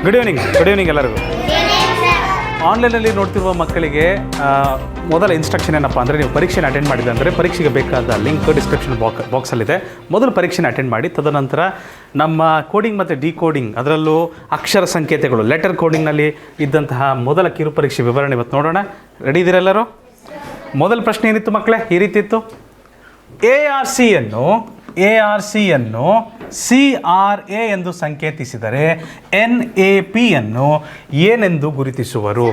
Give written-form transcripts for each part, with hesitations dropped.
Good evening ಎಲ್ಲರಿಗೂ. ಆನ್ಲೈನಲ್ಲಿ ನೋಡ್ತಿರುವ ಮಕ್ಕಳಿಗೆ ಮೊದಲ ಇನ್ಸ್ಟ್ರಕ್ಷನ್ ಏನಪ್ಪ ಅಂದರೆ, ನೀವು ಪರೀಕ್ಷೆನ ಅಟೆಂಡ್ ಮಾಡಿದೆ ಅಂದರೆ ಪರೀಕ್ಷೆಗೆ ಬೇಕಾದ ಲಿಂಕ್ ಡಿಸ್ಕ್ರಿಪ್ಷನ್ ಬಾಕ್ಸಲ್ಲಿದೆ. ಮೊದಲು ಪರೀಕ್ಷೆನ ಅಟೆಂಡ್ ಮಾಡಿ, ತದನಂತರ ನಮ್ಮ ಕೋಡಿಂಗ್ ಮತ್ತು ಡಿಕೋಡಿಂಗ್, ಅದರಲ್ಲೂ ಅಕ್ಷರ ಸಂಕೇತಗಳು ಲೆಟರ್ ಕೋಡಿಂಗ್ನಲ್ಲಿ ಇದ್ದಂತಹ ಮೊದಲ ಕಿರು ಪರೀಕ್ಷೆ ವಿವರಣೆ ಇವತ್ತು ನೋಡೋಣ. ರೆಡಿ ಇದ್ದೀರೆಲ್ಲರೂ? ಮೊದಲ ಪ್ರಶ್ನೆ ಏನಿತ್ತು ಮಕ್ಕಳೇ? ಈ ರೀತಿ ಇತ್ತು: ARC ಯನ್ನು CRA ಎಂದು ಸಂಕೇತಿಸಿದರೆ NAP ಯನ್ನು ಏನೆಂದು ಗುರುತಿಸುವರು?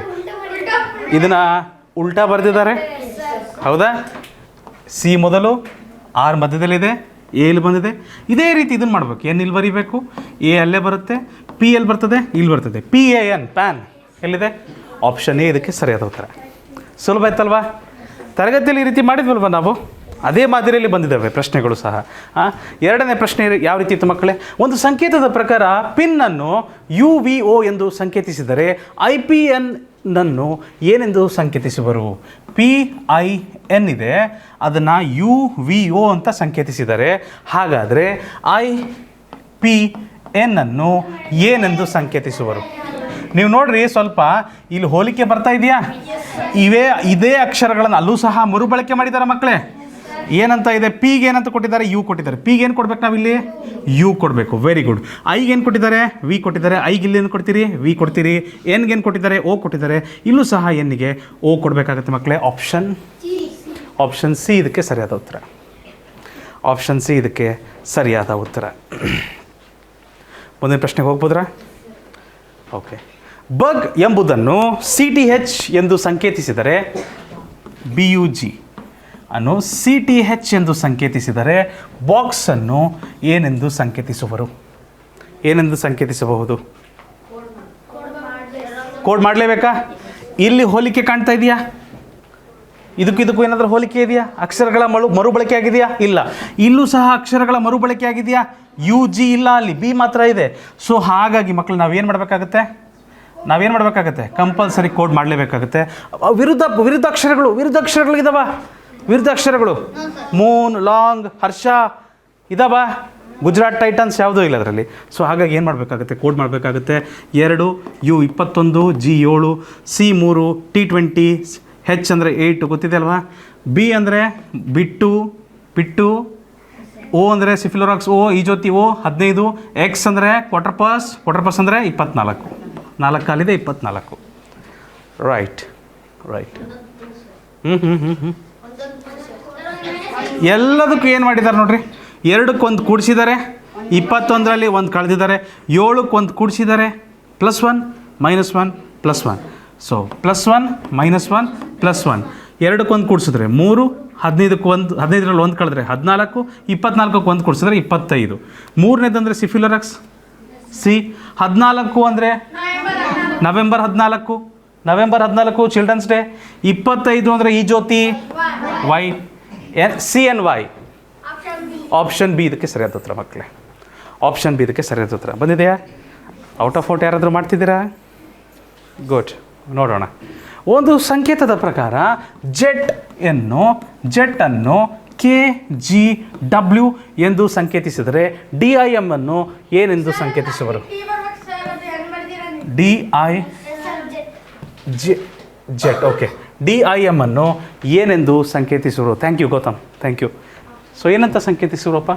ಇದನ್ನು ಉಲ್ಟಾ ಬರೆದಿದ್ದಾರೆ, ಹೌದಾ? C ಮೊದಲು, R ಮಧ್ಯದಲ್ಲಿದೆ, A ಇಲ್ಲಿ ಬಂದಿದೆ. ಇದೇ ರೀತಿ ಇದನ್ನು ಮಾಡಬೇಕು. N ಇಲ್ಲಿ ಬರೀಬೇಕು, A ಅಲ್ಲೇ ಬರುತ್ತೆ, P ಎಲ್ಲಿ ಬರ್ತದೆ? ಇಲ್ಲಿ ಬರ್ತದೆ. PAN ಪ್ಯಾನ್ ಎಲ್ಲಿದೆ? ಆಪ್ಷನ್ ಎ ಇದಕ್ಕೆ ಸರಿಯಾದ ಉತ್ತರ. ಸುಲಭ ಆಯ್ತಲ್ವಾ? ತರಗತಿಯಲ್ಲಿ ಈ ರೀತಿ ಮಾಡಿದ್ವಲ್ವ ನಾವು? ಅದೇ ಮಾದರಿಯಲ್ಲಿ ಬಂದಿದ್ದಾವೆ ಪ್ರಶ್ನೆಗಳು ಸಹ. ಎರಡನೇ ಪ್ರಶ್ನೆ ಯಾವ ರೀತಿ ಇತ್ತು ಮಕ್ಕಳೇ? ಒಂದು ಸಂಕೇತದ ಪ್ರಕಾರ ಪಿನ್ನನ್ನು UVO ಎಂದು ಸಂಕೇತಿಸಿದರೆ IPN ನನ್ನು ಏನೆಂದು ಸಂಕೇತಿಸುವರು? PIN ಇದೆ, ಅದನ್ನು UVO ಅಂತ ಸಂಕೇತಿಸಿದರೆ ಹಾಗಾದರೆ IPN ಅನ್ನು ಏನೆಂದು ಸಂಕೇತಿಸುವರು? ನೀವು ನೋಡ್ರಿ, ಸ್ವಲ್ಪ ಇಲ್ಲಿ ಹೋಲಿಕೆ ಬರ್ತಾ ಇದೆಯಾ? ಇದೇ ಅಕ್ಷರಗಳನ್ನು ಅಲ್ಲೂ ಸಹ ಮರುಬಳಕೆ ಮಾಡಿದ್ದಾರೆ ಮಕ್ಕಳೇ. ಏನಂತ ಇದೆ? ಪಿಗೆ ಏನಂತ ಕೊಟ್ಟಿದ್ದಾರೆ? ಯು ಕೊಟ್ಟಿದ್ದಾರೆ. ಪಿಗೆ ಏನು ಕೊಡ್ಬೇಕು ನಾವಿಲ್ಲಿ? ಯು ಕೊಡಬೇಕು. Very good. ಐಗೆ ಏನು ಕೊಟ್ಟಿದ್ದಾರೆ? ವಿ ಕೊಟ್ಟಿದ್ದಾರೆ. ಐಗೆ ಇಲ್ಲಿ ಏನು ಕೊಡ್ತೀರಿ? ವಿ ಕೊಡ್ತೀರಿ. ಎನ್ಗೆ ಏನು ಕೊಟ್ಟಿದ್ದಾರೆ? ಓ ಕೊಟ್ಟಿದ್ದಾರೆ. ಇಲ್ಲೂ ಸಹ ಎನ್ನಿಗೆ ಓ ಕೊಡಬೇಕಾಗುತ್ತೆ ಮಕ್ಕಳೇ. ಆಪ್ಷನ್ ಸಿ ಇದಕ್ಕೆ ಸರಿಯಾದ ಉತ್ತರ. ಆಪ್ಷನ್ ಸಿ ಇದಕ್ಕೆ ಸರಿಯಾದ ಉತ್ತರ. ಮುಂದಿನ ಪ್ರಶ್ನೆಗೆ ಹೋಗ್ಬೋದ್ರಾ? ಓಕೆ. ಬಗ್ ಎಂಬುದನ್ನು CTH ಎಂದು ಸಂಕೇತಿಸಿದರೆ, BUG ಅನ್ನು CTH ಎಂದು ಸಂಕೇತಿಸಿದರೆ ಬಾಕ್ಸನ್ನು ಏನೆಂದು ಸಂಕೇತಿಸುವರು? ಏನೆಂದು ಸಂಕೇತಿಸಬಹುದು? ಕೋಡ್ ಮಾಡಲೇಬೇಕಾ? ಇಲ್ಲಿ ಹೋಲಿಕೆ ಕಾಣ್ತಾ ಇದೆಯಾ? ಇದಕ್ಕೂ ಏನಾದರೂ ಹೋಲಿಕೆ ಇದೆಯಾ? ಅಕ್ಷರಗಳ ಮರುಬಳಕೆ ಆಗಿದೆಯಾ? ಇಲ್ಲ. ಇಲ್ಲೂ ಸಹ ಅಕ್ಷರಗಳ ಮರುಬಳಕೆ ಆಗಿದೆಯಾ? UG ಇಲ್ಲ, ಅಲ್ಲಿ B ಮಾತ್ರ ಇದೆ. ಸೊ ಹಾಗಾಗಿ ಮಕ್ಕಳು ನಾವೇನು ಮಾಡಬೇಕಾಗುತ್ತೆ? ಕಂಪಲ್ಸರಿ ಕೋಡ್ ಮಾಡಲೇಬೇಕಾಗುತ್ತೆ. ವಿರುದ್ಧ ಅಕ್ಷರಗಳು ಇದಾವ. ವಿರುದ್ಧ ಅಕ್ಷರಗಳು ಮೂನ್, ಲಾಂಗ್, ಹರ್ಷ ಇದಾವ. ಗುಜರಾತ್ ಟೈಟನ್ಸ್ ಯಾವುದೂ ಇಲ್ಲ ಅದರಲ್ಲಿ. ಸೊ ಹಾಗಾಗಿ ಏನು ಮಾಡಬೇಕಾಗುತ್ತೆ? ಕೋಡ್ ಮಾಡಬೇಕಾಗುತ್ತೆ. 2 U 21, G 7, C 3, T 20, H ಅಂದರೆ 8 ಗೊತ್ತಿದೆ ಅಲ್ವಾ? B ಅಂದರೆ ಬಿಟ್ಟು, O ಅಂದರೆ ಸಿಫಿಲೋರಾಕ್ಸ್ O, ಈ ಜೊತೆ O 15, X ಅಂದರೆ ಕ್ವಾರ್ಟರ್ ಪಾಸ್ ಅಂದರೆ 24. 4 ಕಾಲಿದೆ 24. ರೈಟ್. ಎಲ್ಲದಕ್ಕೂ ಏನು ಮಾಡಿದ್ದಾರೆ ನೋಡ್ರಿ? 2ಕ್ಕೆ 1 ಕೂಡಿಸಿದ್ದಾರೆ, 21ರಲ್ಲಿ 1 ಕಳೆದಿದ್ದಾರೆ, 7ಕ್ಕೆ 1 ಕೂಡಿಸಿದ್ದಾರೆ, +1 -1 +1. ಸೊ +1 -1 +1. 2ಕ್ಕೆ 1 ಕೂಡಿಸಿದ್ರೆ 3, 15ರಲ್ಲಿ 1 ಕಳೆದ್ರೆ 14, 24ಕ್ಕೆ 1 ಕೂಡಿಸಿದ್ರೆ 25. ಮೂರನೇದಂದರೆ ಸಿಫಿಲೋರಾಕ್ಸ್ C. 14 ಅಂದರೆ ನವೆಂಬರ್ 14 ಚಿಲ್ಡ್ರನ್ಸ್ ಡೇ. 25 ಅಂದರೆ ಈ ಜ್ಯೋತಿ Y. CNY. ಆಪ್ಷನ್ ಬಿ ಇದಕ್ಕೆ ಸರಿಯಾದ ಉತ್ತರ ಮಕ್ಕಳೇ. ಆಪ್ಷನ್ ಬಿ ಇದಕ್ಕೆ ಸರಿಯಾದ ಉತ್ತರ. ಬಂದಿದೆಯಾ? ಔಟ್ ಆಫ್ ಔಟ್ ಯಾರಾದರೂ ಮಾಡ್ತಿದ್ದೀರಾ? ಗುಡ್. ನೋಡೋಣ. ಒಂದು ಸಂಕೇತದ ಪ್ರಕಾರ ಜೆಟ್ ಅನ್ನು KGW ಎಂದು ಸಂಕೇತಿಸಿದರೆ DIM ಅನ್ನು ಏನೆಂದು ಸಂಕೇತಿಸುವರು? ಜೆಟ್. ಓಕೆ. DIM ಅನ್ನು ಏನೆಂದು ಸಂಕೇತಿಸುವರು? Thank you Gautam, thank you. So ಏನಂತ ಸಂಕೇತಿಸುವರಪ್ಪ?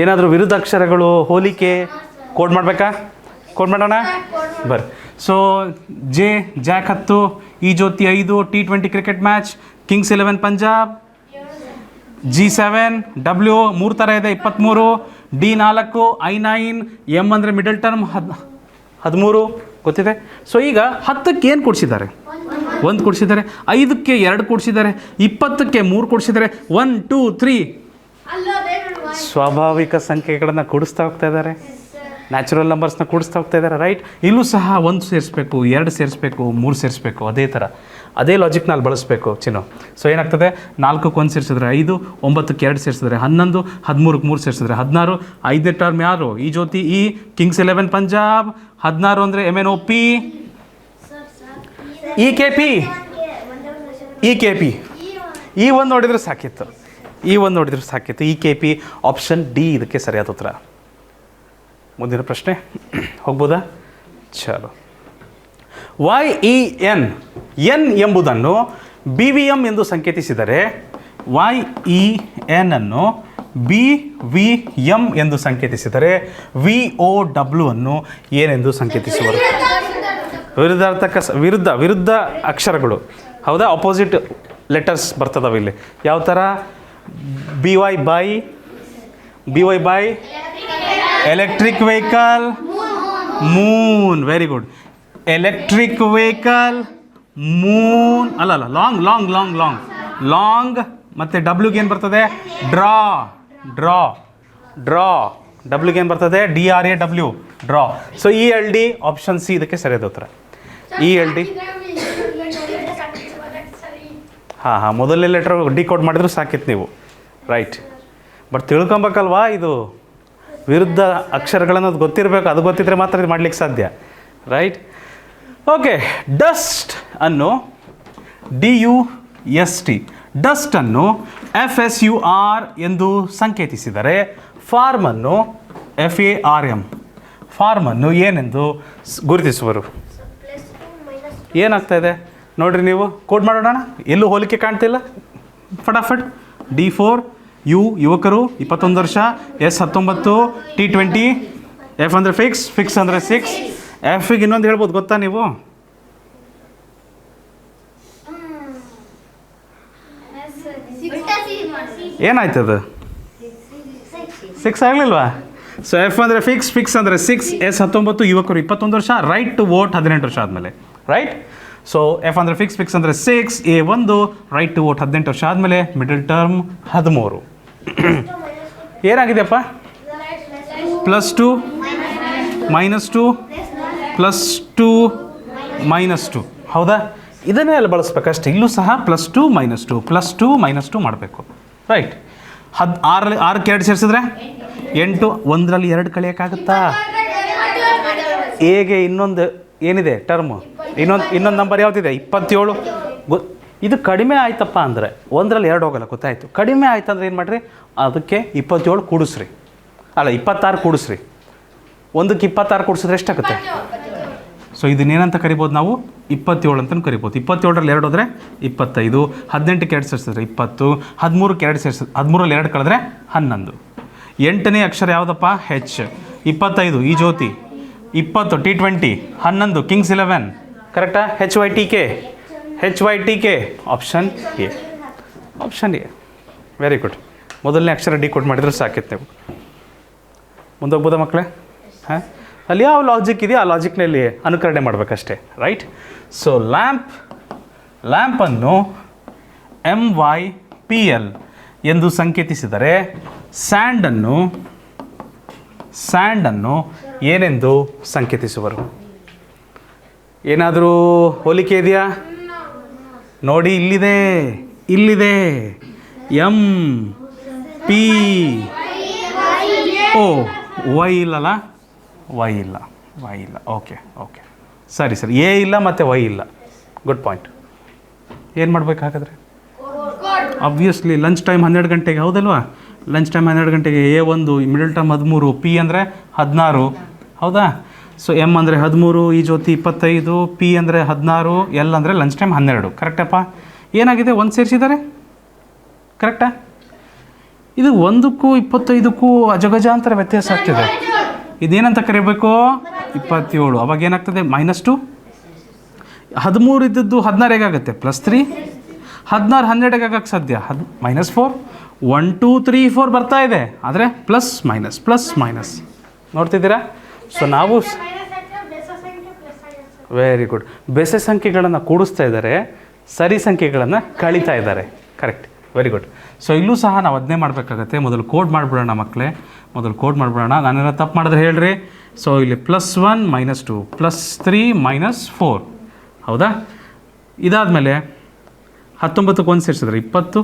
ಏನಾದರೂ ವಿರುದ್ಧ ಅಕ್ಷರಗಳು ಹೋಲಿಕೆ ಕೋಡ್ ಮಾಡಬೇಕಾ? ಕೋಡ್ ಮಾಡೋಣ ಬರ್ರಿ. ಸೊ ಜಾಕ್ 10, ಈ ಜ್ಯೋತಿ 5, T20 cricket match, Kings 11 Punjab, G7, W 3 ಥರ ಇದೆ 23, D4, I9, M ಅಂದರೆ ಮಿಡಲ್ ಟರ್ಮ್ 13 ಗೊತ್ತಿದೆ. ಸೊ ಈಗ 10ಕ್ಕೆ ಏನು ಕೊಡಿಸಿದ್ದಾರೆ? 1 ಕೊಡಿಸಿದ್ದಾರೆ. 5ಕ್ಕೆ 2 ಕೊಡಿಸಿದ್ದಾರೆ. 20ಕ್ಕೆ 3 ಕೊಡಿಸಿದ್ದಾರೆ. 1 2 3 ಸ್ವಾಭಾವಿಕ ಸಂಖ್ಯೆಗಳನ್ನು ಕೂಡಿಸ್ತಾ ಹೋಗ್ತಾ ಇದ್ದಾರೆ. ನ್ಯಾಚುರಲ್ ನಂಬರ್ಸ್ನ ಕೂಡಿಸ್ತಾ ಹೋಗ್ತಾ ಇದ್ದಾರೆ. ರೈಟ್. ಇಲ್ಲೂ ಸಹ 1 ಸೇರಿಸ್ಬೇಕು, 2 ಸೇರಿಸ್ಬೇಕು, 3 ಸೇರಿಸ್ಬೇಕು. ಅದೇ ಥರ ಅದೇ ಲಾಜಿಕ್ನ ಅಲ್ಲಿ ಬಳಸಬೇಕು ಚಿನ್ನು. ಸೊ ಏನಾಗ್ತದೆ? 4ಕ್ಕೆ 1 ಸೇರಿಸಿದ್ರೆ 5, 9ಕ್ಕೆ 2 ಸೇರಿಸಿದ್ರೆ 11, 13ಕ್ಕೆ 3 ಸೇರಿಸಿದ್ರೆ 16. 5ನೇ ಟರ್ಮ್ ಯಾರು? ಈ ಜ್ಯೋತಿ ಈ ಕಿಂಗ್ಸ್ 11 ಪಂಜಾಬ್. 16 ಅಂದರೆ MNOP, EKP. ಈ ಒಂದು ನೋಡಿದ್ರೆ ಸಾಕಿತ್ತು. EKP. ಆಪ್ಷನ್ ಡಿ ಇದಕ್ಕೆ ಸರಿಯಾದ ಉತ್ತರ. ಮುಂದಿನ ಪ್ರಶ್ನೆ ಹೋಗ್ಬೋದಾ? ಚಲೋ. YEN ಎನ್ ಎಂಬುದನ್ನು BVM ಎಂದು ಸಂಕೇತಿಸಿದರೆ YEN ಅನ್ನು BVM ಎಂದು ಸಂಕೇತಿಸಿದರೆ VOW ಅನ್ನು ಏನೆಂದು ಸಂಕೇತಿಸುವರು? ವಿರುದ್ಧ ಅಕ್ಷರಗಳು, ಹೌದಾ? ಅಪೋಸಿಟ್ ಲೆಟರ್ಸ್ ಬರ್ತದವೆ ಇಲ್ಲಿ. ಯಾವ ಥರ? BY by electric vehicle, moon. Very good. Electric vehicle, moon. ಅಲ್ಲ long long long long long. ಮತ್ತು ಡಬ್ಲ್ಯೂಗೆ ಏನು ಬರ್ತದೆ? ಡ್ರಾ. ಡಬ್ಲ್ಯೂಗೆ ಏನು ಬರ್ತದೆ? DRAW, draw. So ELD option C ಇದಕ್ಕೆ ಸರಿಯಾದ ಉತ್ತರ. ELD. ಹಾಂ, ಮೊದಲನೇ ಲೆಟ್ರ್ ಡಿಕೋಡ್ ಮಾಡಿದ್ರು ಸಾಕಿತ್ತು ನೀವು, ರೈಟ್. ಬಟ್ ತಿಳ್ಕೊಬೇಕಲ್ವಾ, ಇದು ವಿರುದ್ಧ ಅಕ್ಷರಗಳನ್ನೋದು ಗೊತ್ತಿರಬೇಕು. ಅದು ಗೊತ್ತಿದ್ರೆ ಮಾತ್ರ ಇದು ಮಾಡ್ಲಿಕ್ಕೆ ಸಾಧ್ಯ, ರೈಟ್? ಓಕೆ. ಡಸ್ಟ್ ಅನ್ನು DUST, ಡಸ್ಟ್ ಅನ್ನು FSUR ಎಂದು ಸಂಕೇತಿಸಿದರೆ ಫಾರ್ಮನ್ನು FARM, ಫಾರ್ಮನ್ನು ಏನೆಂದು ಗುರುತಿಸುವರು? ಏನಾಗ್ತಾ ಇದೆ ನೋಡ್ರಿ, ನೀವು ಕೋಡ್ ಮಾಡೋಣ. ಎಲ್ಲೂ ಹೋಲಿಕೆ ಕಾಣ್ತಿಲ್ಲ. ಫಟಾಫಟ್. D4 ಯುವಕರು 21 ವರ್ಷ, S 19, T20, F ಅಂದರೆ ಫಿಕ್ಸ್ ಅಂದರೆ 6. Fಗೆ ಇನ್ನೊಂದು ಹೇಳ್ಬೋದು, ಗೊತ್ತಾ ನೀವು? ಏನಾಯ್ತದು? 6 ಆಗಲಿಲ್ವಾ? ಸೊ F ಅಂದರೆ ಫಿಕ್ಸ್ ಅಂದರೆ 6, S 19, ಯುವಕರು 21 ವರ್ಷ, ರೈಟ್ ಟು ವೋಟ್ 18 ವರ್ಷ ಆದಮೇಲೆ, ರೈಟ್? ಸೊ F ಅಂದರೆ ಫಿಕ್ಸ್ ಅಂದರೆ 6, A1 ರೈಟ್ ಟು ವೋಟ್ 18 ವರ್ಷ ಆದಮೇಲೆ, ಮಿಡಲ್ ಟರ್ಮ್ 13. ಏನಾಗಿದೆಯಪ್ಪ? +2 -2 +2 -2, ಹೌದಾ? ಇದನ್ನೇ ಅಲ್ಲಿ ಬಳಸ್ಬೇಕಷ್ಟೇ. ಇಲ್ಲೂ ಸಹ +2 -2 ಮಾಡಬೇಕು, ರೈಟ್? 6ಕ್ಕೆ 2 ಸೇರಿಸಿದ್ರೆ 8, 1ರಲ್ಲಿ 2 ಕಳೆಯೋಕ್ಕಾಗುತ್ತಾ? ಎಗೆ ಇನ್ನೊಂದು ಏನಿದೆ ಟರ್ಮು, ಇನ್ನೊಂದು ನಂಬರ್ ಯಾವುದಿದೆ? 27. ಇದು ಕಡಿಮೆ ಆಯ್ತಪ್ಪ ಅಂದರೆ 1ರಲ್ಲಿ 2 ಹೋಗಲ್ಲ, ಗೊತ್ತಾಯಿತು. ಕಡಿಮೆ ಆಯ್ತು ಅಂದರೆ ಏನು ಮಾಡಿರಿ? ಅದಕ್ಕೆ 27 ಕೂಡಿಸ್ರಿ, ಅಲ್ಲ 26 ಕೂಡಿಸ್ರಿ. 1ಕ್ಕೆ 26 ಕೂಡಿಸಿದ್ರೆ ಎಷ್ಟಾಗುತ್ತೆ? ಸೊ ಇದನ್ನೇನಂತ ಕರಿಬೋದು ನಾವು? 27 ಅಂತಲೂ ಕರಿಬೋದು. 27ರಲ್ಲಿ 2 ಹೋದರೆ 25, 18ಕ್ಕೆ 2 ಸೇರಿಸಿದ್ರೆ 20, 13ಕ್ಕೆ 2 ಸೇರಿಸಿದ್ರೆ 13ರಲ್ಲಿ 2 ಕಳೆದ್ರೆ 11. 8ನೇ ಅಕ್ಷರ ಯಾವುದಪ್ಪ? H. 25 ಈ ಜ್ಯೋತಿ, 20 T20, 11 Kings 11, ಕರೆಕ್ಟಾ? HYTK option A. Very good. ಮೊದಲನೇ ಅಕ್ಷರ ಡಿಕೋಡ್ ಮಾಡಿದ್ರೆ ಸಾಕಿತ್ತು ನೀವು. ಮುಂದೋಗ್ಬೋದಾ ಮಕ್ಕಳೇ? ಹಾಂ, ಅಲ್ಲಿ ಯಾವ ಲಾಜಿಕ್ ಇದೆಯೋ ಆ ಲಾಜಿಕ್ನಲ್ಲಿ ಅನುಕರಣೆ ಮಾಡಬೇಕಷ್ಟೇ, ರೈಟ್? ಸೊ ಲ್ಯಾಂಪನ್ನು MYPL ಎಂದು ಸಂಕೇತಿಸಿದರೆ ಸ್ಯಾಂಡನ್ನು ಏನೆಂದು ಸಂಕೇತಿಸುವರು? ಏನಾದರೂ ಹೋಲಿಕೆ ಇದೆಯಾ? ನೋಡಿ, ಇಲ್ಲಿದೆ MPO. Y ಇಲ್ಲಲ್ಲ? Y ಇಲ್ಲ. ಓಕೆ. ಸರಿ, ಎ ಇಲ್ಲ ಮತ್ತು Y ಇಲ್ಲ. Good point. ಏನು ಮಾಡಬೇಕಾಗಾದ್ರೆ? ಆಬ್ವಿಯಸ್ಲಿ ಲಂಚ್ ಟೈಮ್ 12 ಗಂಟೆಗೆ, ಹೌದಲ್ವಾ? ಲಂಚ್ ಟೈಮ್ 12 ಗಂಟೆಗೆ A1, ಮಿಡಲ್ ಟರ್ಮ್ 13, P ಅಂದರೆ 16, ಹೌದಾ? ಸೊ M ಅಂದರೆ 13, ಈ ಜ್ಯೋತಿ 25, P ಅಂದರೆ 16, L ಅಂದರೆ ಲಂಚ್ ಟೈಮ್ 12. ಕರೆಕ್ಟಪ್ಪ? ಏನಾಗಿದೆ? 1 ಸೇರಿಸಿದ್ದಾರೆ, ಕರೆಕ್ಟಾ? ಇದು 1ಕ್ಕೂ 25ಕ್ಕೂ ಅಜಗಜಾಂತರ ವ್ಯತ್ಯಾಸ ಆಗ್ತಿದೆ. ಇದೇನಂತ ಕರಿಬೇಕು? 27. ಅವಾಗ ಏನಾಗ್ತದೆ? -2. 13 ಇದ್ದದ್ದು 16 ಹೇಗಾಗುತ್ತೆ? +3. 16 12 ಆಗಕ್ಕೆ ಸಾಧ್ಯ? -4. 1 2 3 4 ಬರ್ತಾ ಇದೆ, ಆದರೆ ಪ್ಲಸ್ ಮೈನಸ್ ನೋಡ್ತಿದ್ದೀರಾ? ಸೊ ನಾವು ವೆರಿ ಗುಡ್. ಬೆಸ ಸಂಖ್ಯೆಗಳನ್ನು ಕೂಡಿಸ್ತಾ ಇದ್ದಾರೆ, ಸರಿ ಸಂಖ್ಯೆಗಳನ್ನು ಕಳೀತಾ ಇದ್ದಾರೆ. Correct, very good. ಸೊ ಇಲ್ಲೂ ಸಹ ನಾವು ಅದನ್ನೇ ಮಾಡಬೇಕಾಗತ್ತೆ. ಮೊದಲು ಕೋಡ್ ಮಾಡಿಬಿಡೋಣ ಮಕ್ಕಳೇ, ನಾನೇನೋ ತಪ್ಪು ಮಾಡಿದ್ರೆ ಹೇಳ್ರಿ. ಸೊ ಇಲ್ಲಿ +1 -2 +3 -4, ಹೌದಾ? ಇದಾದಮೇಲೆ 19ಕ್ಕೆ 1 ಸೇರಿಸಿದ್ರೆ 20,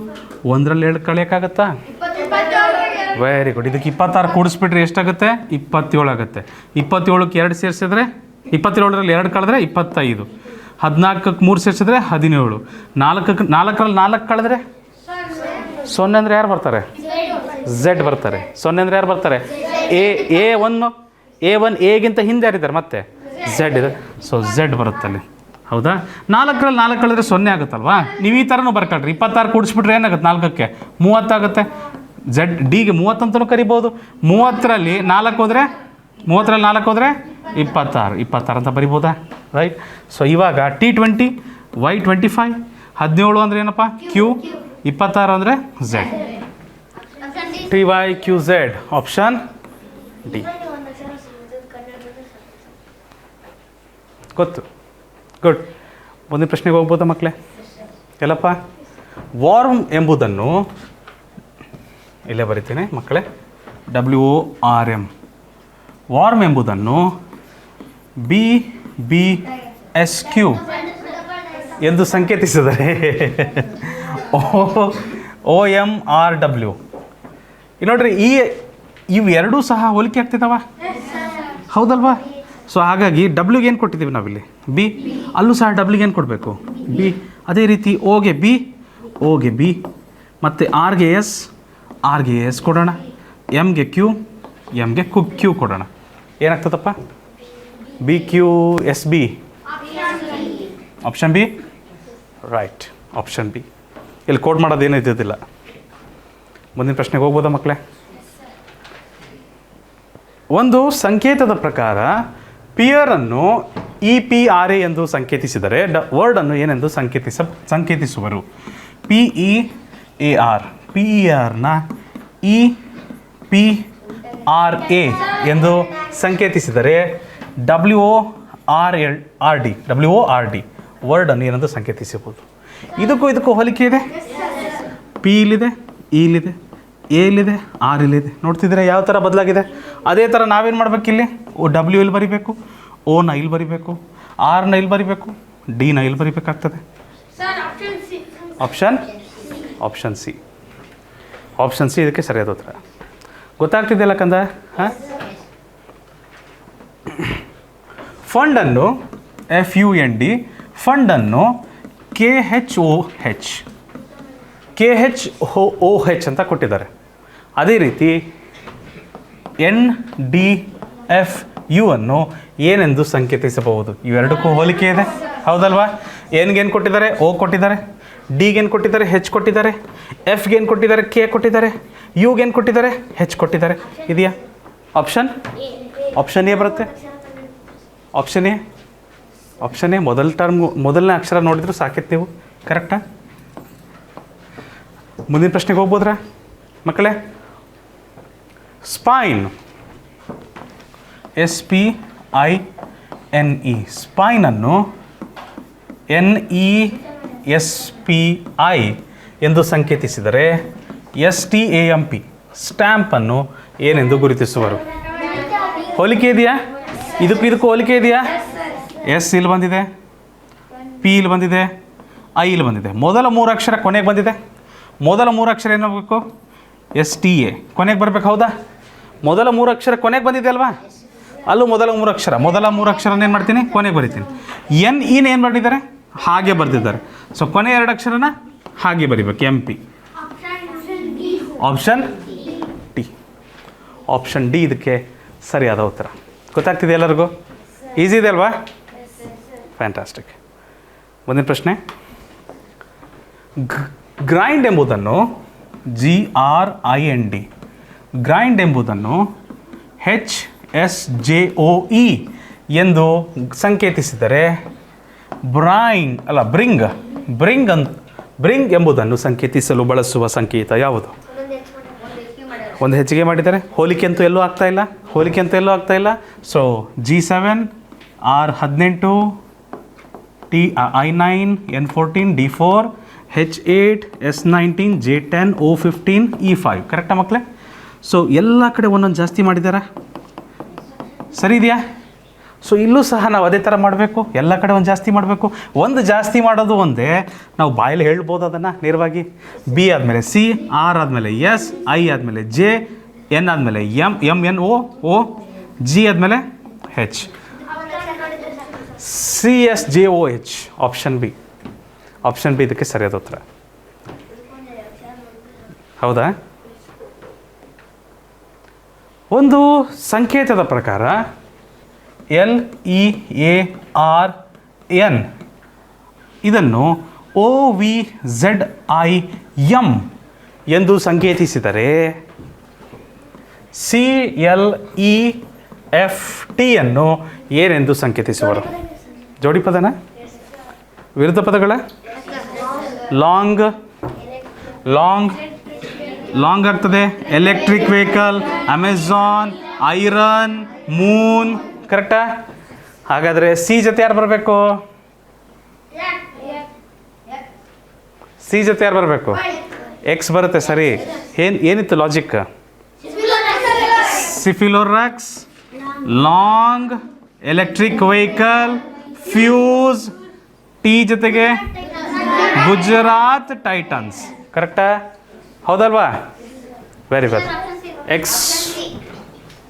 1ರಲ್ಲಿ 2 ಕಳೆಯೋಕ್ಕಾಗತ್ತಾ? Very good. ಇದಕ್ಕೆ 26 ಕೂಡಿಸ್ಬಿಟ್ರೆ ಎಷ್ಟಾಗುತ್ತೆ? 27 ಆಗುತ್ತೆ. 27ಕ್ಕೆ 2 ಸೇರಿಸಿದ್ರೆ 27ರಲ್ಲಿ 2 ಕಳೆದ್ರೆ 25, 14ಕ್ಕೆ 3 ಸೇರಿಸಿದ್ರೆ 17, 4ರಲ್ಲಿ 4 ಕಳೆದ್ರೆ 0 ಅಂದರೆ ಯಾರು ಬರ್ತಾರೆ? Z ಬರ್ತಾರೆ. 0 ಅಂದರೆ ಯಾರು ಬರ್ತಾರೆ? A1 A1 ಎಗಿಂತ ಹಿಂದೆ ಯಾರಿದ್ದಾರೆ ಮತ್ತೆ ಝೆಡ್ ಇದೆ, ಸೊ ಝೆಡ್ ಬರುತ್ತಲ್ಲಿ. ಹೌದಾ? 4ರಲ್ಲಿ 4 ಕಳೆದ್ರೆ 0 ಆಗುತ್ತಲ್ವಾ? ನೀವು ಈ ಥರನೂ ಬರ್ಕೊಳ್ರಿ. 26 ಕೂಡಿಸ್ಬಿಟ್ರೆ ಏನಾಗುತ್ತೆ? 4ಕ್ಕೆ 30 ಆಗುತ್ತೆ. ಝೆಡ್ ಡಿಗೆ 30 ಅಂತಲೂ ಕರಿಬೋದು. 30ರಲ್ಲಿ 4 ಹೋದರೆ 26 ಅಂತ ಬರಿಬೋದಾ? ರೈಟ್. ಸೊ ಇವಾಗ T20 Y25 17 ಅಂದರೆ ಏನಪ್ಪ? Q 26 ಅಂದರೆ ಝೆಡ್. TYQZ option D. ಗೊತ್ತು. ಗುಡ್. ಮುಂದಿನ ಪ್ರಶ್ನೆಗೆ ಹೋಗ್ಬೋದಾ ಮಕ್ಕಳೇ? ಎಲ್ಲಪ್ಪ? ವಾರ್ಮ್ ಎಂಬುದನ್ನು ಇಲ್ಲೇ ಬರಿತೀನಿ ಮಕ್ಕಳೇ, WORM. ವಾರ್ಮ್ ಎಂಬುದನ್ನು BBSQ ಎಂದು ಸಂಕೇತಿಸಿದರೆ OMRW. ನೋಡ್ರಿ, ಇವು ಎರಡೂ ಸಹ ಹೋಲಿಕೆ ಆಗ್ತಿದ್ದಾವ, ಹೌದಲ್ವಾ? ಸೊ ಹಾಗಾಗಿ ಡಬ್ಲ್ಯೂಗೆ ಏನು ಕೊಟ್ಟಿದ್ದೀವಿ ನಾವಿಲ್ಲಿ? ಬಿ. ಅಲ್ಲೂ ಸಹ ಡಬ್ಲ್ಯೂಗೆ ಏನು ಕೊಡಬೇಕು? ಬಿ. ಅದೇ ರೀತಿ ಓಗೆ ಬಿ ಮತ್ತು ಆರ್ಗೆ ಎಸ್ ಕೊಡೋಣ. ಎಮ್ಗೆ ಕ್ಯೂ ಕೊಡೋಣ. ಏನಾಗ್ತದಪ್ಪ? BQSB. Option B. Right, option B. ಇಲ್ಲಿ ಕೋಡ್ ಮಾಡೋದೇನು ಇದ್ದಿದ್ದಿಲ್ಲ. ಮುಂದಿನ ಪ್ರಶ್ನೆಗೆ ಹೋಗ್ಬೋದಾ ಮಕ್ಕಳೇ? ಒಂದು ಸಂಕೇತದ ಪ್ರಕಾರ ಪಿಯರನ್ನು EPRA ಎಂದು ಸಂಕೇತಿಸಿದರೆ ವರ್ಡನ್ನು ಏನೆಂದು ಸಂಕೇತಿಸುವರು? PERನ EPRA ಎಂದು ಸಂಕೇತಿಸಿದರೆ WORD ವರ್ಡನ್ನು ಏನೆಂದು ಸಂಕೇತಿಸಬಹುದು? ಇದಕ್ಕೂ ಹೋಲಿಕೆ ಇದೆ. ಪಿ ಇಲ್ಲಿದೆ, ಇಲ್ಲಿದೆ, ಎ ಇಲ್ಲಿದೆ, ಆರ್ ಇಲ್ಲಿದೆ. ನೋಡ್ತಿದ್ರೆ ಯಾವ ಥರ ಬದಲಾಗಿದೆ? ಅದೇ ಥರ ನಾವೇನು ಮಾಡ್ಬೇಕು? ಇಲ್ಲಿ ಡಬ್ಲ್ಯೂ ಇಲ್ಲಿ ಬರಿಬೇಕು, ಓನ ಇಲ್ಲಿ ಬರಿಬೇಕು, ಆರ್ನ ಇಲ್ಲಿ ಬರಿಬೇಕು, ಡಿನ ಇಲ್ಲಿ ಬರಿಬೇಕಾಗ್ತದೆ. ಆಪ್ಷನ್ ಸಿ ಇದಕ್ಕೆ ಸರಿಯಾದ ಉತ್ತರ. ಗೊತ್ತಾಗ್ತಿದೆಯಲ್ಲ ಕಂದ? ಹಾಂ. ಫಂಡನ್ನು FUND, ಫಂಡನ್ನು KHOH ಅಂತ ಕೊಟ್ಟಿದ್ದಾರೆ. ಅದೇ ರೀತಿ NDFU ಅನ್ನು ಏನೆಂದು ಸಂಕೇತಿಸಬಹುದು? ಇವೆರಡಕ್ಕೂ ಹೋಲಿಕೆ ಇದೆ, ಹೌದಲ್ವಾ? ಎನ್ಗೇನು ಕೊಟ್ಟಿದ್ದಾರೆ? O ಕೊಟ್ಟಿದ್ದಾರೆ. ಡಿಗೇನು ಕೊಟ್ಟಿದ್ದಾರೆ? H ಕೊಟ್ಟಿದ್ದಾರೆ. ಎಫ್ಗೇನು ಕೊಟ್ಟಿದ್ದಾರೆ? K ಕೊಟ್ಟಿದ್ದಾರೆ. ಯುಗೇನು ಕೊಟ್ಟಿದ್ದಾರೆ? H ಕೊಟ್ಟಿದ್ದಾರೆ. ಇದೆಯಾ? ಆಪ್ಷನ್ ಎ ಬರುತ್ತೆ. ಆಪ್ಷನ್ ಎ ಮೊದಲನೇ ಅಕ್ಷರ ನೋಡಿದ್ರು ಸಾಕಿತ್ತು ನೀವು. ಕರೆಕ್ಟಾ? ಮುಂದಿನ ಪ್ರಶ್ನೆಗೆ ಹೋಗ್ಬೋದ್ರಾ ಮಕ್ಕಳೇ? ಸ್ಪೈನ್, SPINE, ಸ್ಪೈನನ್ನು NESPI ಎಂದು ಸಂಕೇತಿಸಿದರೆ STAMP, ಸ್ಟ್ಯಾಂಪನ್ನು ಏನೆಂದು ಗುರುತಿಸುವರು? ಹೋಲಿಕೆ ಇದೆಯಾ? ಇದಕ್ಕೂ ಹೋಲಿಕೆ ಇದೆಯಾ? ಎಸ್ ಇಲ್ಲಿ ಬಂದಿದೆ, ಪಿ ಇಲ್ಲಿ ಬಂದಿದೆ, ಐ ಇಲ್ಲಿ ಬಂದಿದೆ. ಮೊದಲ 3 ಅಕ್ಷರ ಕೊನೆಗೆ ಬಂದಿದೆ. ಮೊದಲ 3 ಅಕ್ಷರ ಏನಾಗಬೇಕು? STA ಕೊನೆಗೆ ಬರಬೇಕು, ಹೌದಾ? ಮೊದಲ 3 ಅಕ್ಷರ ಕೊನೆಗೆ ಬಂದಿದೆ ಅಲ್ವಾ? ಅಲ್ಲೂ ಮೊದಲ 3 ಅಕ್ಷರನ ಏನು ಮಾಡ್ತೀನಿ? ಕೊನೆಗೆ ಬರಿತೀನಿ. NEನ ಏನು ಮಾಡಿದ್ದಾರೆ? ಹಾಗೆ ಬರೆದಿದ್ದಾರೆ. ಸೊ ಕೊನೆ 2 ಅಕ್ಷರನ ಹಾಗೆ ಬರಿಬೇಕು, MP. ಆಪ್ಷನ್ ಡಿ ಇದಕ್ಕೆ ಸರಿಯಾದ ಉತ್ತರ. ಗೊತ್ತಾಗ್ತಿದೆ ಎಲ್ಲರಿಗೂ? ಈಸಿ ಇದೆ ಅಲ್ವಾ? ಫ್ಯಾಂಟಾಸ್ಟಿಕ್. ಮುಂದಿನ ಪ್ರಶ್ನೆ. ಗ್ರೈಂಡ್ ಎಂಬುದನ್ನು GRIND, ಗ್ರೈಂಡ್ ಎಂಬುದನ್ನು HSJOE ಎಂದು ಸಂಕೇತಿಸಿದರೆ ಬ್ರಿಂಗ್ ಎಂಬುದನ್ನು ಸಂಕೇತಿಸಲು ಬಳಸುವ ಸಂಕೇತ ಯಾವುದು? ಒಂದು ಹೆಚ್ಚಿಗೆ ಮಾಡಿದ್ದಾರೆ. ಹೋಲಿಕೆ ಅಂತೂ ಎಲ್ಲೂ ಆಗ್ತಾ ಇಲ್ಲ. So G7, R18, I9, N14, D4, H8, S19, J10, O15, E5. ಕರೆಕ್ಟಾ ಮಕ್ಕಳೇ? ಸೊ ಎಲ್ಲ ಕಡೆ ಒಂದೊಂದು ಜಾಸ್ತಿ ಮಾಡಿದ್ದಾರೆ. ಸರಿ ಇದೆಯಾ? ಸೊ ಇಲ್ಲೂ ಸಹ ನಾವು ಅದೇ ಥರ ಮಾಡಬೇಕು. ಎಲ್ಲ ಕಡೆ ಒಂದು ಜಾಸ್ತಿ ಮಾಡಬೇಕು. ಒಂದು ಜಾಸ್ತಿ ಮಾಡೋದು ಒಂದೇ, ನಾವು ಬಾಯಲ್ಲಿ ಹೇಳ್ಬೋದು ಅದನ್ನು ನೇರವಾಗಿ. ಬಿ ಆದಮೇಲೆ ಸಿ, ಆರ್ ಆದಮೇಲೆ ಎಸ್, ಐ ಆದಮೇಲೆ ಜೆ, ಎನ್ ಆದಮೇಲೆ MNO, ಜಿ ಆದಮೇಲೆ ಹೆಚ್, CSJOH. ಆಪ್ಷನ್ ಬಿ ಇದಕ್ಕೆ ಸರಿಯಾದ ಉತ್ತರ. ಹೌದಾ? ಒಂದು ಸಂಕೇತದ ಪ್ರಕಾರ LEARN ಇದನ್ನು OVZIM ಎಂದು ಸಂಕೇತಿಸಿದರೆ CLEFT ಅನ್ನು ಏನೆಂದು ಸಂಕೇತಿಸುವರು? ಜೋಡಿ ಪದನ? ವಿರುದ್ಧ ಪದಗಳ? ಲಾಂಗ್ ಆಗ್ತದೆ. Electric vehicle, Amazon, iron, Moon. ಕರೆಕ್ಟಾ? ಹಾಗಾದರೆ ಸಿ ಜೊತೆ ಯಾರು ಬರಬೇಕು? ಸಿ ಜೊತೆ ಯಾರು ಬರಬೇಕು? ಎಕ್ಸ್ ಬರುತ್ತೆ. ಸರಿ. ಏನಿತ್ತು ಲಾಜಿಕ್? ಸಿಫಿಲೋರಾಕ್ಸ್, long, electric vehicle, fuse, T ಜೊತೆಗೆ ಗುಜರಾತ್ ಟೈಟನ್ಸ್. ಕರೆಕ್ಟಾ? ಹೌದಲ್ವಾ? Very well. X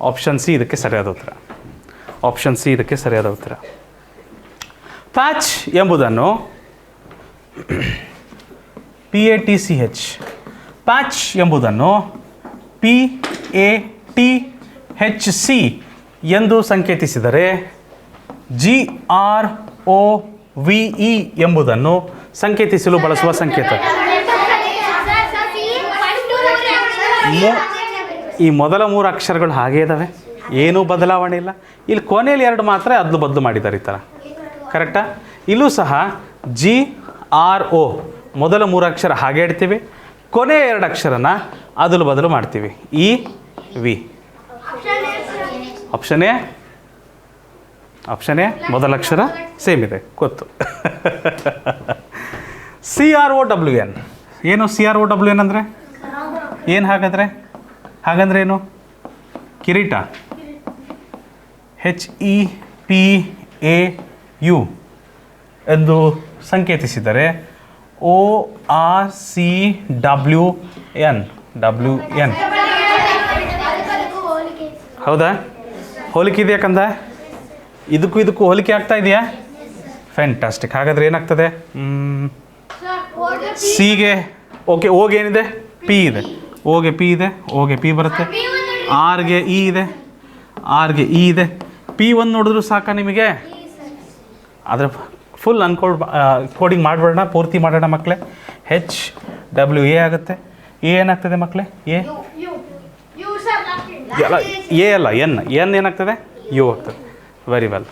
option C ಇದಕ್ಕೆ ಸರಿಯಾದ ಉತ್ತರ. ಆಪ್ಷನ್ ಸಿ ಇದಕ್ಕೆ ಸರಿಯಾದ ಉತ್ತರ. ಪ್ಯಾಚ್ ಎಂಬುದನ್ನು PATCH ಪ್ಯಾಚ್ ಎಂಬುದನ್ನು PATHC ಎಂದು ಸಂಕೇತಿಸಿದರೆ GROVE ಎಂಬುದನ್ನು ಸಂಕೇತಿಸಲು ಬಳಸುವ ಸಂಕೇತ. ಈ ಮೊದಲ 3 ಅಕ್ಷರಗಳು ಹಾಗೇ ಇದ್ದಾವೆ, ಏನೂ ಬದಲಾವಣೆ ಇಲ್ಲ. ಇಲ್ಲಿ ಕೊನೆಯಲ್ಲಿ 2 ಮಾತ್ರ ಅದಲು ಬದಲು ಮಾಡಿದ್ದಾರೆ ಈ ಥರ. ಕರೆಕ್ಟಾ? ಇಲ್ಲೂ ಸಹ GRO ಮೊದಲ 3 ಅಕ್ಷರ ಹಾಗೆ ಇಡ್ತೀವಿ, ಕೊನೆಯ 2 ಅಕ್ಷರನ ಅದಲು ಬದಲು ಮಾಡ್ತೀವಿ. EV. ಆಪ್ಷನ್ ಎ ಮೊದಲ ಅಕ್ಷರ ಸೇಮ್ ಇದೆ, ಗೊತ್ತು. CROWN ಏನು? CROWN ಅಂದರೆ ಏನು? ಹಾಗಂದ್ರೆ ಏನು? ಕಿರೀಟ. HEPAU ಎಂದು ಸಂಕೇತಿಸಿದರೆ ORCWN. ಹೌದಾ? ಹೋಲಿಕೆ ಇದೆಯಾ ಕಂದ? ಇದಕ್ಕೂ ಹೋಲಿಕೆ ಆಗ್ತಾ ಇದೆಯಾ? ಫ್ಯಾಂಟಾಸ್ಟಿಕ್. ಹಾಗಾದರೆ ಏನಾಗ್ತದೆ? ಸಿಗೆ ಓಕೆ, ಓಗೆ ಏನಿದೆ? ಪಿ ಇದೆ. ಓಗೆ ಪಿ ಇದೆ, ಓಗೆ ಪಿ ಬರುತ್ತೆ. ಆರ್ಗೆ ಇ ಇದೆ, ಆರ್ಗೆ ಇ ಇದೆ. P1 ನೋಡಿದ್ರು ಸಾಕ ನಿಮಗೆ? ಆದರೆ ಫುಲ್ ಕೋಡಿಂಗ್ ಮಾಡಬೇಡ, ಪೂರ್ತಿ ಮಾಡೋಣ ಮಕ್ಕಳೇ. HWA ಆಗುತ್ತೆ. ಏನಾಗ್ತದೆ ಮಕ್ಕಳೇ? ಎನ್ ಏನಾಗ್ತದೆ? ಯು ಆಗ್ತದೆ. Very well.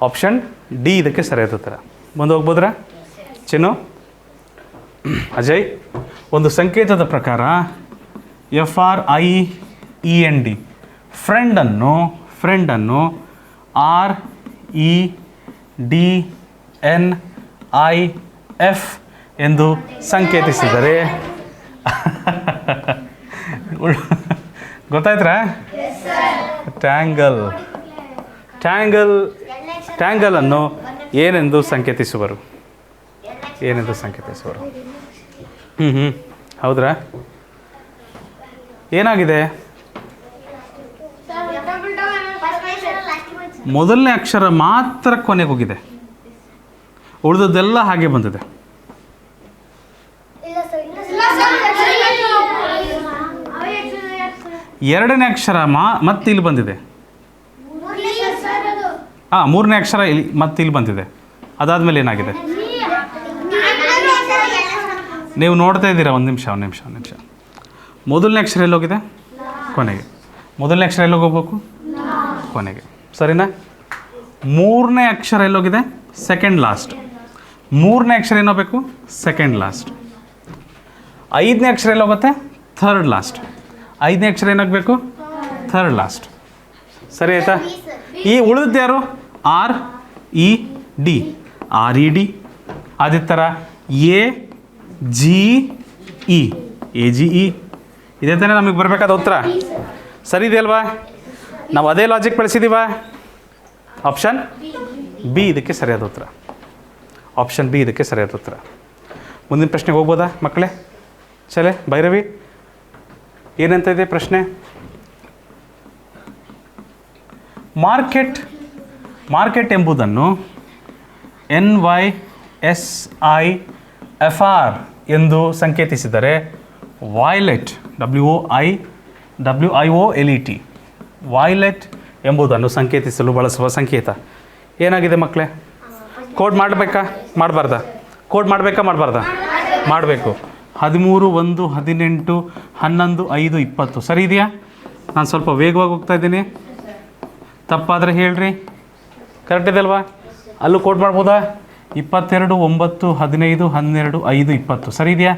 ಆಪ್ಷನ್ ಡಿ ಇದಕ್ಕೆ ಸರಿಯಾದ ಉತ್ತರ. ಮುಂದೆ ಹೋಗ್ಬೋದ್ರಾ ಚಿನ್ನು? ಅಜಯ್, ಒಂದು ಸಂಕೇತದ ಪ್ರಕಾರ FRIEND ಫ್ರೆಂಡನ್ನು REDNIF ಎಂದು ಸಂಕೇತಿಸಿದರೆ ಗೊತ್ತಾಯ್ತಾ? ಟ್ಯಾಂಗಲನ್ನು ಏನೆಂದು ಸಂಕೇತಿಸುವರು? ಹೌದ್ರಾ? ಏನಾಗಿದೆ? ಮೊದಲನೇ ಅಕ್ಷರ ಮಾತ್ರ ಕೊನೆಗೆ ಹೋಗಿದೆ, ಉಳಿದದ್ದೆಲ್ಲ ಹಾಗೆ ಬಂದಿದೆ. ಎರಡನೇ ಅಕ್ಷರ ಮತ್ತೆ ಇಲ್ಲಿ ಬಂದಿದೆ. ಮೂರನೇ ಅಕ್ಷರ ಇಲ್ಲಿ ಮತ್ತೆ ಇಲ್ಲಿ ಬಂದಿದೆ. ಅದಾದಮೇಲೆ ಏನಾಗಿದೆ? ನೀವು ನೋಡ್ತಾ ಇದ್ದೀರಾ? ಒಂದು ನಿಮಿಷ. ಮೊದಲನೇ ಅಕ್ಷರ ಎಲ್ಲೋಗಿದೆ? ಕೊನೆಗೆ. ಮೊದಲನೇ ಅಕ್ಷರ ಎಲ್ಲೋಗೋಗ್ಬೇಕು? ಕೊನೆಗೆ. ಸರಿನಾ? ಮೂರನೇ ಅಕ್ಷರ ಎಲ್ಲೋಗಿದೆ? Second last. ಮೂರನೇ ಅಕ್ಷರ ಏನೋಗಬೇಕು? Second last. ಐದನೇ ಅಕ್ಷರ ಎಲ್ಲೋಗುತ್ತೆ? Third last. ಐದನೇ ಅಕ್ಷರ ಏನಾಗಬೇಕು? Third last. ಸರಿ ಆಯಿತಾ? ಈ ಉಳಿದದ್ದು ಯಾರು? RED. ಅದೇ ಥರ AGE. ಇದೇ ತಾನೇ ನಮಗೆ ಬರಬೇಕಾದ ಉತ್ತರ. ಸರಿ ಇದೆಯಲ್ವಾ? ನಾವು ಅದೇ ಲಾಜಿಕ್ ಬಳಸಿದ್ದೀವ? ಆಪ್ಷನ್ ಬಿ ಇದಕ್ಕೆ ಸರಿಯಾದ ಉತ್ತರ. ಆಪ್ಷನ್ ಬಿ ಇದಕ್ಕೆ ಸರಿಯಾದ ಉತ್ತರ. ಮುಂದಿನ ಪ್ರಶ್ನೆಗೆ ಹೋಗ್ಬೋದಾ ಮಕ್ಕಳೇ? ಚಲೆ ಭೈರವಿ, ಏನಂತ ಇದೆ ಪ್ರಶ್ನೆ? ಮಾರ್ಕೆಟ್ ಎಂಬುದನ್ನು NYSIFR ಎಂದು ಸಂಕೇತಿಸಿದರೆ ವಾಯ್ಲೆಟ್ WOILET WIOLET, ವಾಯ್ಲೆಟ್ ಎಂಬುದನ್ನು ಸಂಕೇತಿಸಲು ಬಳಸುವ ಸಂಕೇತ ಏನಾಗಿದೆ ಮಕ್ಕಳೇ? ಕೋಡ್ ಮಾಡಬೇಕಾ ಮಾಡಬಾರ್ದಾ? ಕೋಡ್ ಮಾಡಬೇಕಾ ಮಾಡಬಾರ್ದಾ? ಮಾಡಬೇಕು. 13, 1, 18, 11, 5, 20 ಸರಿ ಇದೆಯಾ? ನಾನು ಸ್ವಲ್ಪ ವೇಗವಾಗಿ ಹೋಗ್ತಾ ಇದ್ದೀನಿ, ತಪ್ಪಾದರೆ ಹೇಳ್ರಿ. ಕರೆಕ್ಟ್ ಇದೆ ಅಲ್ವಾ? ಅಲ್ಲೂ ಕೋಡ್ ಮಾಡ್ಬೋದಾ? 22, 9, 15, 12, 5, 20 ಸರಿ ಇದೆಯಾ?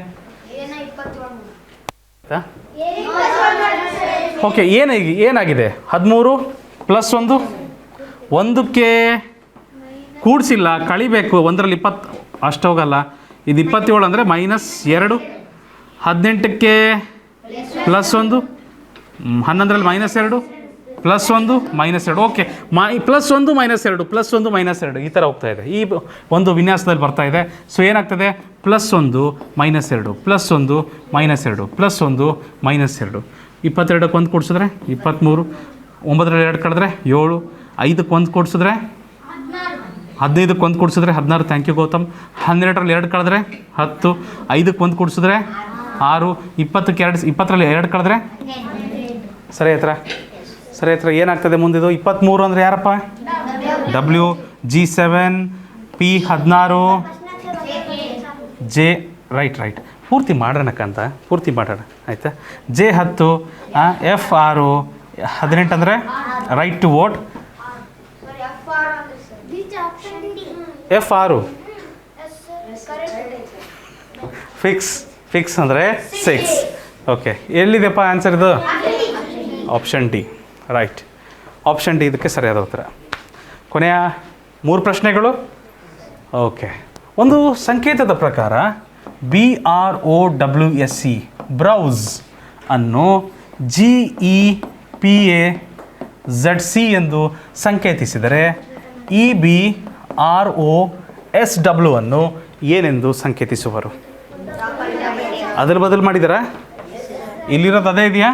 ಓಕೆ. ಏನಾಗಿದೆ? 13 ಪ್ಲಸ್ 1 1ಕ್ಕೆ ಕೂಡಿಸಿಲ್ಲ, ಕಳಿಬೇಕು. 1ರಲ್ಲಿ 20 ಅಷ್ಟು ಹೋಗಲ್ಲ. ಇದು 27 ಅಂದರೆ -2. 18ಕ್ಕೆ +1, 11ರಲ್ಲಿ -2 +1 -2. ಓಕೆ. +1 -2 +1 -2 ಈ ಥರ ಹೋಗ್ತಾ ಇದೆ. ಈ ಒಂದು ವಿನ್ಯಾಸದಲ್ಲಿ ಬರ್ತಾ ಇದೆ. ಸೊ ಏನಾಗ್ತದೆ? +1 -2 +1 -2 +1 -2. 22ಕ್ಕೆ 1 ಕೂಡಿಸಿದ್ರೆ 23, 9ರಲ್ಲಿ 2 ಕಳೆದ್ರೆ 7, 5ಕ್ಕೆ 1 ಕೂಡಿಸಿದ್ರೆ 15ಕ್ಕೆ 1 ಕೂಡಿಸಿದ್ರೆ 16. Thank you Gautam. 12ರಲ್ಲಿ 2 ಕಳೆದ್ರೆ 10, 5ಕ್ಕೆ 1 ಕೂಡಿಸಿದ್ರೆ 6, 20ರಲ್ಲಿ 2 ಕಳೆದ್ರೆ ಸರಿ ಹತ್ರ. ಸರಿ ಹತ್ರ ಏನಾಗ್ತದೆ ಮುಂದಿದು? 23 ಅಂದರೆ ಯಾರಪ್ಪ? W, G7, P16, J. Right ಪೂರ್ತಿ ಮಾಡೋಣಕ್ಕಂತ ಪೂರ್ತಿ ಮಾಡೋಣ ಆಯಿತಾ? J10, F6, 18 ಅಂದರೆ right to vote. F6 fix ಅಂದರೆ 6. ಓಕೆ. ಎಲ್ಲಿದೆಪ್ಪ ಆನ್ಸರ್ ಇದು? Option D. Right, option D ಇದಕ್ಕೆ ಸರಿಯಾದ ಉತ್ತರ. ಕೊನೆಯ 3 ಪ್ರಶ್ನೆಗಳು. ಓಕೆ. ಒಂದು ಸಂಕೇತದ ಪ್ರಕಾರ BROWSE ಬ್ರೌಸ್ ಅನ್ನು GEPAZC ಎಂದು ಸಂಕೇತಿಸಿದರೆ EBROSW ಅನ್ನು ಏನೆಂದು ಸಂಕೇತಿಸುವರು? ಅದರ ಬದಲು ಮಾಡಿದಾರಾ? ಇಲ್ಲಿರೋದು ಅದೇ ಇದೆಯಾ?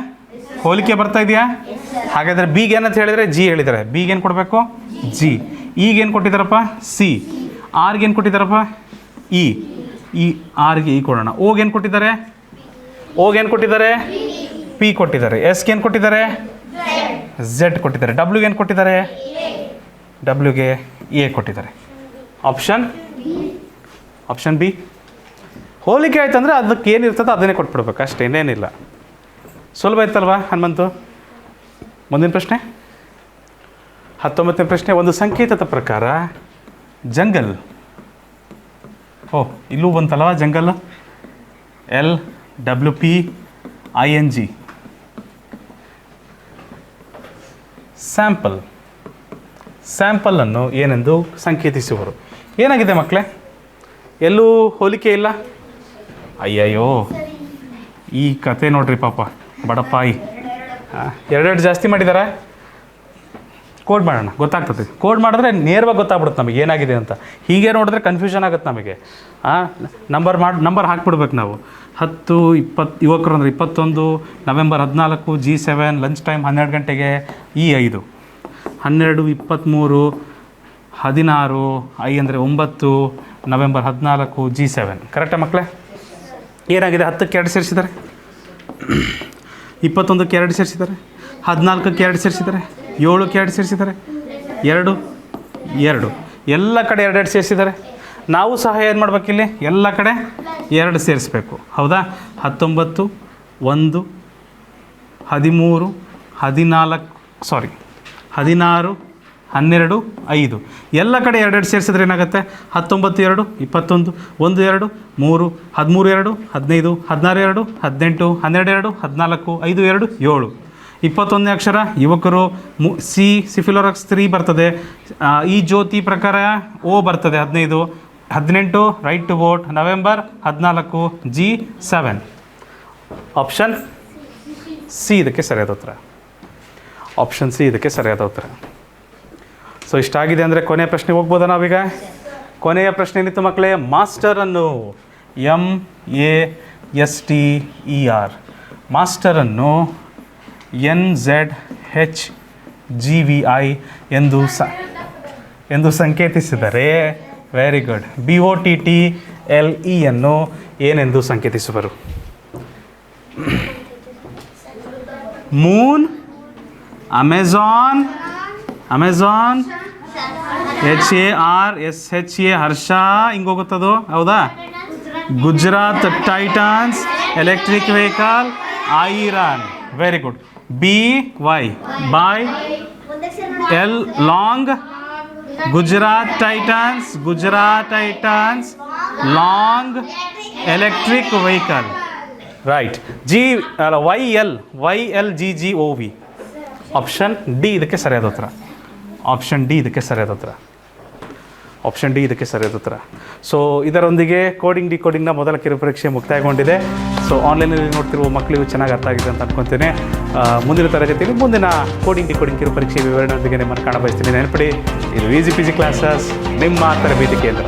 ಹೋಲಿಕೆ ಬರ್ತಾ ಇದೆಯಾ? ಹಾಗಾದರೆ ಬಿಗೆ ಏನಂತ ಹೇಳಿದರೆ ಜಿ ಹೇಳಿದ್ದಾರೆ. ಬಿಗೆ ಏನು ಕೊಡಬೇಕು? ಜಿ. ಈಗೇನು ಕೊಟ್ಟಿದ್ದಾರಪ್ಪ? ಸಿ. ಆರ್ಗೆ ಏನು ಕೊಟ್ಟಿದ್ದಾರಪ್ಪ? ಇ. ಆರ್ಗೆ ಇ ಕೊಡೋಣ. ಓಗೆ ಏನು ಕೊಟ್ಟಿದ್ದಾರೆ? ಪಿ ಕೊಟ್ಟಿದ್ದಾರೆ. ಎಸ್ಗೆ ಏನು ಕೊಟ್ಟಿದ್ದಾರೆ? ಝೆಡ್ ಕೊಟ್ಟಿದ್ದಾರೆ. ಡಬ್ಲ್ಯೂಗೆ ಏನು ಕೊಟ್ಟಿದ್ದಾರೆ? ಡಬ್ಲ್ಯೂಗೆ ಎ ಕೊಟ್ಟಿದ್ದಾರೆ. Option B. ಹೋಲಿಕೆ ಆಯ್ತಂದರೆ ಅದಕ್ಕೆ ಏನಿರ್ತದೆ ಅದನ್ನೇ ಕೊಟ್ಬಿಡ್ಬೇಕು ಅಷ್ಟೇ, ಇನ್ನೇನಿಲ್ಲ. ಸುಲಭ ಇತ್ತಲ್ವಾ ಹನುಮಂತು? ಮುಂದಿನ ಪ್ರಶ್ನೆ 19ನೇ ಪ್ರಶ್ನೆ. ಒಂದು ಸಂಕೇತದ ಪ್ರಕಾರ ಜಂಗಲ್, ಇಲ್ಲೂ ಬಂತಲ್ವ ಜಂಗಲ್, LWPING, ಸ್ಯಾಂಪಲನ್ನು ಏನೆಂದು ಸಂಕೇತಿಸುವರು? ಏನಾಗಿದೆ ಮಕ್ಕಳೇ? ಎಲ್ಲೂ ಹೋಲಿಕೆ ಇಲ್ಲ. ಅಯ್ಯಯ್ಯೋ, ಈ ಕತೆ ನೋಡ್ರಿ ಪಾಪ ಬಡಪಾಯಿ. 2 ಜಾಸ್ತಿ ಮಾಡಿದಾರ. ಕೋಡ್ ಮಾಡೋಣ, ಗೊತ್ತಾಗ್ತದೆ. ಕೋಡ್ ಮಾಡಿದ್ರೆ ನೇರವಾಗಿ ಗೊತ್ತಾಗ್ಬಿಡುತ್ತೆ ನಮಗೆ ಏನಾಗಿದೆ ಅಂತ. ಹೀಗೆ ನೋಡಿದ್ರೆ ಕನ್ಫ್ಯೂಷನ್ ಆಗುತ್ತೆ ನಮಗೆ. ನಂಬರ್ ಹಾಕ್ಬಿಡ್ಬೇಕು ನಾವು. 10, 20 ಯುವಕರು ಅಂದರೆ 21, ನವೆಂಬರ್ 14, G7, ಲಂಚ್ ಟೈಮ್ 12 ಗಂಟೆಗೆ, E5, 12, 23, 16, I ಅಂದರೆ 9, ನವೆಂಬರ್ 14, G7. ಕರೆಕ್ಟಾ ಮಕ್ಕಳೇ? ಏನಾಗಿದೆ? 10ಕ್ಕೆ 2 ಸೇರಿಸಿದ್ದಾರೆ, 21ಕ್ಕೆ 2 ಸೇರಿಸಿದ್ದಾರೆ, 14ಕ್ಕೆ 2 ಸೇರಿಸಿದ್ದಾರೆ, 7ಕ್ಕೆ 2 ಸೇರಿಸಿದ್ದಾರೆ, 2 ಎಲ್ಲ ಕಡೆ 2 ಸೇರಿಸಿದ್ದಾರೆ. ನಾವು ಸಹ ಏನು ಮಾಡ್ಬೇಕಿಲ್ಲಿ? ಎಲ್ಲ ಕಡೆ 2 ಸೇರಿಸ್ಬೇಕು. ಹೌದಾ? 19, 1, 13, 16, 12, 5 ಎಲ್ಲ ಕಡೆ 2 ಸೇರಿಸಿದ್ರೆ ಏನಾಗುತ್ತೆ? 19, 2, 21, 1, 2, 3, 13, 2, 15, 16, 2, 18, 12, 2, 14, 5, 2, 7. 21ನೇ ಅಕ್ಷರ ಯುವಕರು, ಸಿಫಿಲೋರಕ್ಸ್ 3 ಬರ್ತದೆ. ಈ ಜ್ಯೋತಿ ಪ್ರಕಾರ O ಬರ್ತದೆ 15, 18 right to vote, November 14, G7. Option C ಇದಕ್ಕೆ ಸರಿಯಾದ ಉತ್ತರ. ಆಪ್ಷನ್ ಸಿ ಇದಕ್ಕೆ ಸರಿಯಾದ ಉತ್ತರ. ಸೊ ಇಷ್ಟಾಗಿದೆ ಅಂದರೆ ಕೊನೆಯ ಪ್ರಶ್ನೆಗೆ ಹೋಗ್ಬೋದಾ ನಾವೀಗ? ಕೊನೆಯ ಪ್ರಶ್ನೆ ಏನಿತ್ತು ಮಕ್ಕಳೇ? ಮಾಸ್ಟರನ್ನು MASTER ಮಾಸ್ಟರನ್ನು NZHGVI ಎಂದು ಸಂಕೇತಿಸಿದರೆ ವೆರಿ ಗುಡ್. BOTTLE ಅನ್ನು ಏನೆಂದು ಸಂಕೇತಿಸುವರು? ಮೂನ್, ಅಮೆಝಾನ್, ಅಮೆಝಾನ್, HARSHA ಹರ್ಷ, ಹಿಂಗೆ ಹೋಗುತ್ತದು, ಹೌದಾ? Gujarat Titans, electric vehicle, iron. Very good. BY, by. L, long, Gujarat Titans, Gujarat Titans, long, electric vehicle. Right. YLGGOV. Option D ಇದಕ್ಕೆ ಸರಿಯಾದ ಉತ್ತರ. ಆಪ್ಷನ್ ಡಿ ಇದಕ್ಕೆ ಸರಿಯಾದ ಉತ್ತರ. ಆಪ್ಷನ್ ಡಿ ಇದಕ್ಕೆ ಸರಿಯಾದ ಉತ್ತರ. ಸೊ ಇದರೊಂದಿಗೆ ಕೋಡಿಂಗ್ ಡಿಕೋಡಿಂಗ್ನ ಮೊದಲ ಕಿರುಪರೀಕ್ಷೆ ಮುಕ್ತಾಯಗೊಂಡಿದೆ. ಸೊ ಆನ್ಲೈನಲ್ಲಿ ನೋಡ್ತಿರುವ ಮಕ್ಕಳಿಗೂ ಚೆನ್ನಾಗಿ ಅರ್ಥ ಆಗಿದೆ ಅಂತ ಅನ್ಕೊತೀನಿ. ಮುಂದಿನ ತರಗತಿಯಲ್ಲಿ ಮುಂದಿನ ಕೋಡಿಂಗ್ ಡಿಕೋಡಿಂಗ್ ಕಿರುಪರೀಕ್ಷೆ ವಿವರಣೆಯೊಂದಿಗೆ ನಿಮ್ಮನ್ನು ಕಾಣಬಯಸ್ತೀನಿ. ನೆನಪಿಡಿ, ಇದು ಈಸಿ PG ಕ್ಲಾಸಸ್, ನಿಮ್ಮ ತರಬೇತಿ ಕೇಂದ್ರ.